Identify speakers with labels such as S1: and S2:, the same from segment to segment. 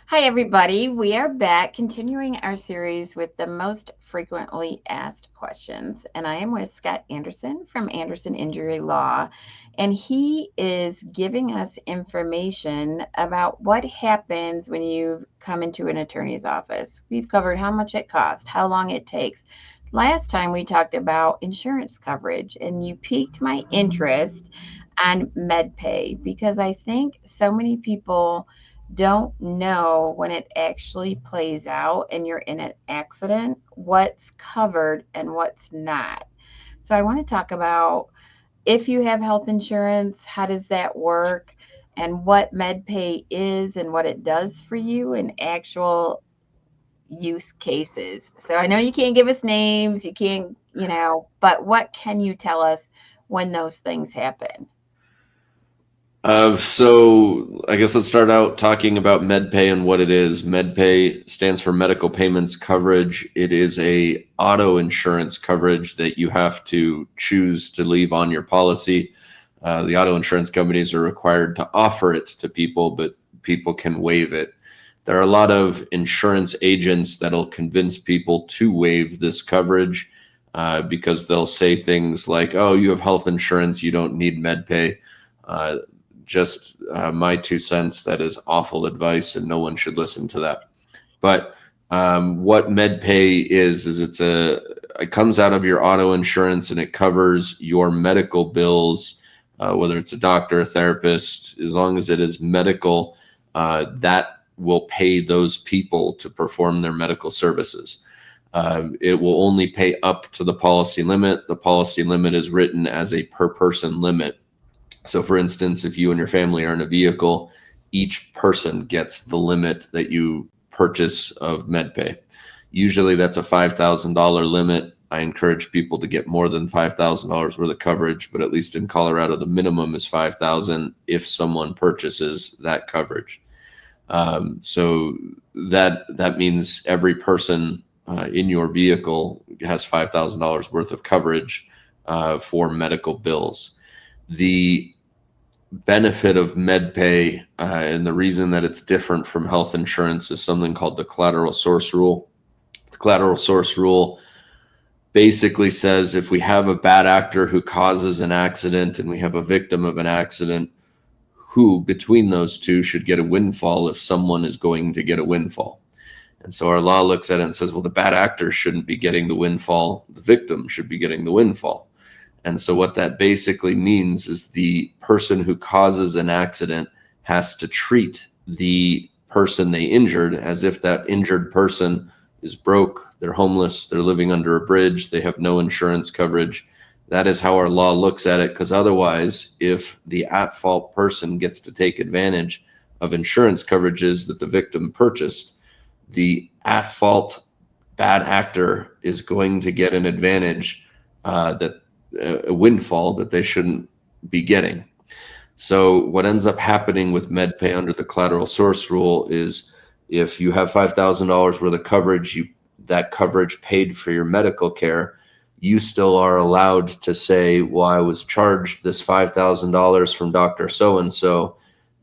S1: Hi, everybody. We are back continuing our series with the most frequently asked questions. And I am with Scott Anderson from Anderson Injury Law. And he is giving us information about what happens when you come into an attorney's office. We've covered how much it costs, how long it takes. Last time we talked about insurance coverage, and you piqued my interest on MedPay because I think so many people don't know when it actually plays out and you're in an accident, what's covered and what's not. So, I want to talk about if you have health insurance, how does that work, and what MedPay is and what it does for you in actual use cases. So, I know you can't give us names, you can't, but what can you tell us when those things happen?
S2: So I guess let's start out talking about MedPay and what it is. MedPay stands for medical payments coverage. It is a auto insurance coverage that you have to choose to leave on your policy. The auto insurance companies are required to offer it to people, but people can waive it. There are a lot of insurance agents that'll convince people to waive this coverage because they'll say things like, "Oh, you have health insurance, you don't need MedPay." Uh, just my 2 cents. That is awful advice, and no one should listen to that. But what MedPay is it comes out of your auto insurance and it covers your medical bills, whether it's a doctor, a therapist, as long as it is medical, that will pay those people to perform their medical services. It will only pay up to the policy limit. The policy limit is written as a per person limit. So, for instance, if you and your family are in a vehicle, each person gets the limit that you purchase of MedPay. Usually that's a $5,000 limit. I encourage people to get more than $5,000 worth of coverage, but at least in Colorado, the minimum is $5,000 if someone purchases that coverage. So that means every person in your vehicle has $5,000 worth of coverage for medical bills. The benefit of MedPay and the reason that it's different from health insurance is something called the collateral source rule. The collateral source rule basically says if we have a bad actor who causes an accident and we have a victim of an accident, who between those two should get a windfall if someone is going to get a windfall. And so our law looks at it and says, well, the bad actor shouldn't be getting the windfall. The victim should be getting the windfall. And so what that basically means is the person who causes an accident has to treat the person they injured as if that injured person is broke, they're homeless, they're living under a bridge, they have no insurance coverage. That is how our law looks at it, because otherwise, if the at-fault person gets to take advantage of insurance coverages that the victim purchased, the at-fault bad actor is going to get an advantage that a windfall that they shouldn't be getting. So what ends up happening with MedPay under the collateral source rule is if you have $5,000 worth of coverage, that coverage paid for your medical care, you still are allowed to say, well, I was charged this $5,000 from Dr. So-and-so.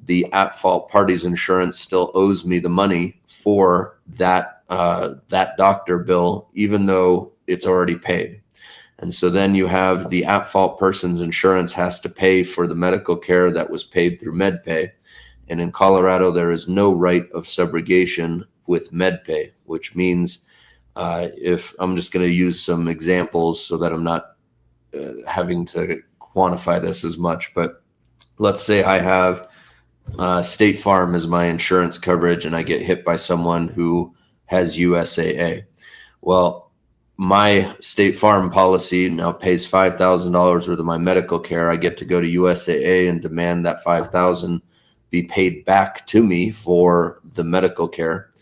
S2: The at-fault party's insurance still owes me the money for that doctor bill, even though it's already paid. And so then you have the at-fault person's insurance has to pay for the medical care that was paid through MedPay. And in Colorado, there is no right of subrogation with MedPay, which means if I'm just going to use some examples so that I'm not having to quantify this as much, but let's say I have State Farm as my insurance coverage and I get hit by someone who has USAA. Well, my State Farm policy now pays $5,000 worth of my medical care. I get to go to USAA and demand that $5,000 be paid back to me for the medical care.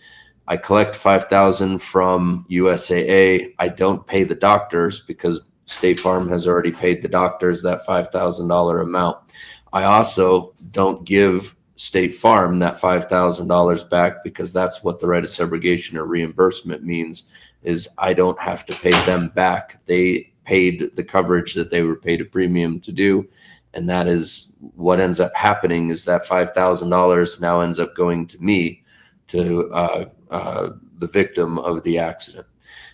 S2: I collect $5,000 from USAA. I don't pay the doctors because State Farm has already paid the doctors that $5,000 amount. I also don't give State Farm that $5,000 back because that's what the right of subrogation or reimbursement means. Is I don't have to pay them back. They paid the coverage that they were paid a premium to do. And that is what ends up happening is that $5,000 now ends up going to me to the victim of the accident.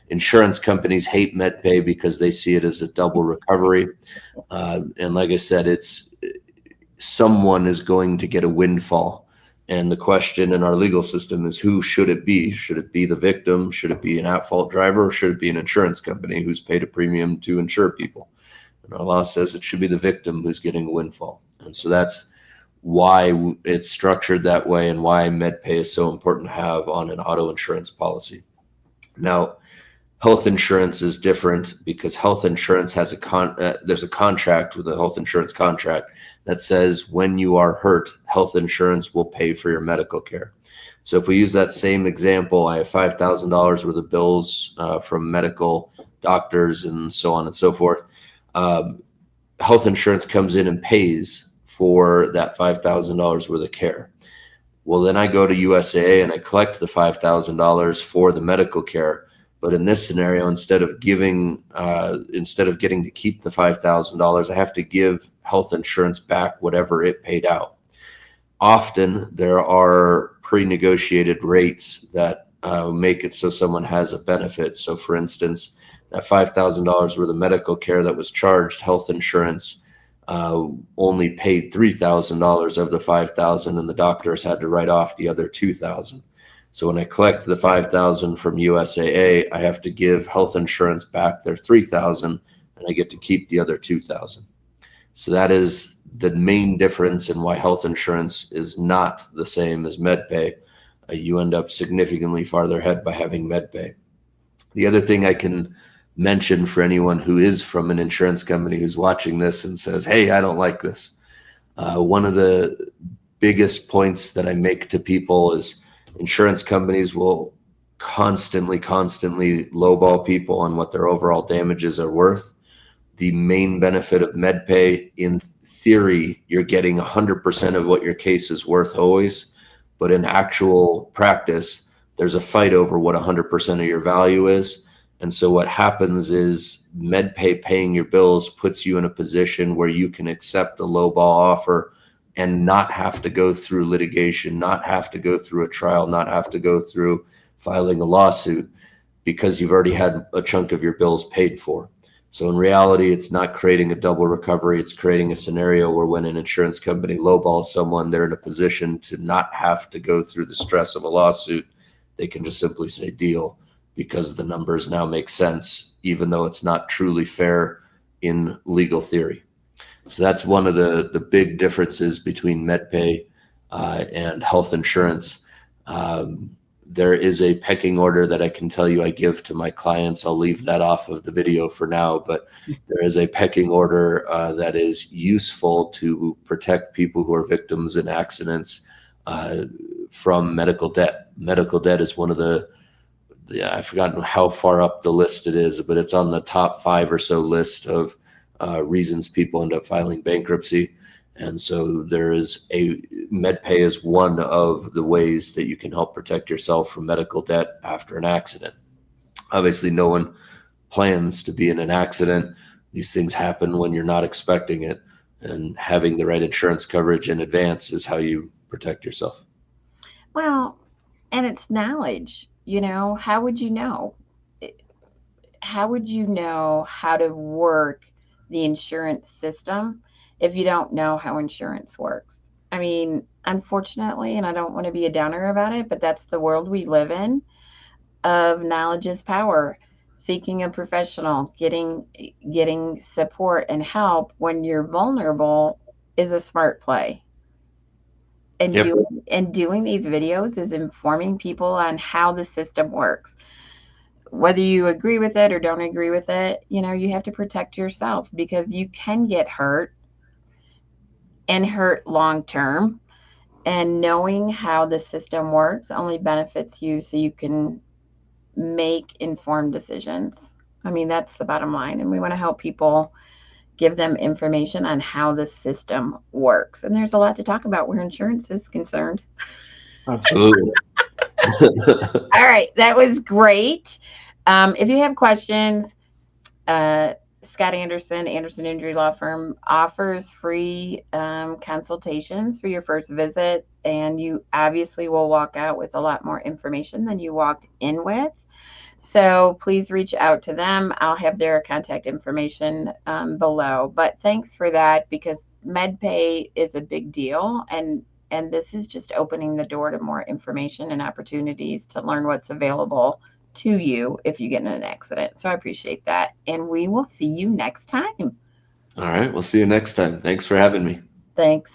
S2: Insurance companies hate MedPay because they see it as a double recovery. And like I said, it's someone is going to get a windfall. And the question in our legal system is, who should it be? Should it be the victim? Should it be an at-fault driver? Or should it be an insurance company who's paid a premium to insure people? And our law says it should be the victim who's getting a windfall. And so that's why it's structured that way and why MedPay is so important to have on an auto insurance policy. Now, health insurance is different because health insurance has there's a contract with a health insurance contract that says when you are hurt, health insurance will pay for your medical care. So if we use that same example, I have $5,000 worth of bills from medical doctors and so on and so forth. Health insurance comes in and pays for that $5,000 worth of care. Well, then I go to USAA and I collect the $5,000 for the medical care. But in this scenario, instead of getting to keep the $5,000, I have to give health insurance back whatever it paid out. Often there are pre-negotiated rates that make it so someone has a benefit. So for instance, that $5,000 worth of medical care that was charged, health insurance only paid $3,000 of the $5,000, and the doctors had to write off the other $2,000. So when I collect the $5,000 from USAA, I have to give health insurance back their $3,000, and I get to keep the other $2,000. So that is the main difference in why health insurance is not the same as MedPay. You end up significantly farther ahead by having MedPay. The other thing I can mention for anyone who is from an insurance company who's watching this and says, hey, I don't like this. One of the biggest points that I make to people is insurance companies will constantly lowball people on what their overall damages are worth. The main benefit of MedPay, in theory, you're getting 100% of what your case is worth always, but in actual practice, there's a fight over what 100% of your value is. And so what happens is MedPay paying your bills puts you in a position where you can accept a lowball offer and not have to go through litigation, not have to go through a trial, not have to go through filing a lawsuit, because you've already had a chunk of your bills paid for. So in reality, it's not creating a double recovery. It's creating a scenario where when an insurance company lowballs someone, they're in a position to not have to go through the stress of a lawsuit. They can just simply say deal, because the numbers now make sense, even though it's not truly fair in legal theory. So that's one of the big differences between MedPay and health insurance. There is a pecking order that I can tell you I give to my clients. I'll leave that off of the video for now, but there is a pecking order that is useful to protect people who are victims in accidents from medical debt. Medical debt is one of I've forgotten how far up the list it is, but it's on the top 5 or so list of reasons people end up filing bankruptcy. And so there is MedPay is one of the ways that you can help protect yourself from medical debt after an accident. Obviously, no one plans to be in an accident. These things happen when you're not expecting it, and having the right insurance coverage in advance is how you protect yourself.
S1: Well, and it's knowledge. How would you know? How would you know how to work the insurance system if you don't know how insurance works? I mean, unfortunately, and I don't want to be a downer about it, but that's the world we live in, of knowledge is power. Seeking a professional, getting support and help when you're vulnerable is a smart play. And
S2: Yep.
S1: doing these videos is informing people on how the system works. Whether you agree with it or don't agree with it, you have to protect yourself, because you can get hurt and hurt long term. And knowing how the system works only benefits you, so you can make informed decisions. I mean, that's the bottom line. And we want to help people, give them information on how the system works. And there's a lot to talk about where insurance is concerned.
S2: Absolutely.
S1: All right, that was great. If you have questions, Scott Scott Anderson, Anderson Injury Law Firm, offers free consultations for your first visit, and you obviously will walk out with a lot more information than you walked in with. So please reach out to them. I'll have their contact information below. But thanks for that, because MedPay is a big deal, and this is just opening the door to more information and opportunities to learn what's available to you if you get in an accident. So I appreciate that. And we will see you next time.
S2: All right. We'll see you next time. Thanks for having me.
S1: Thanks.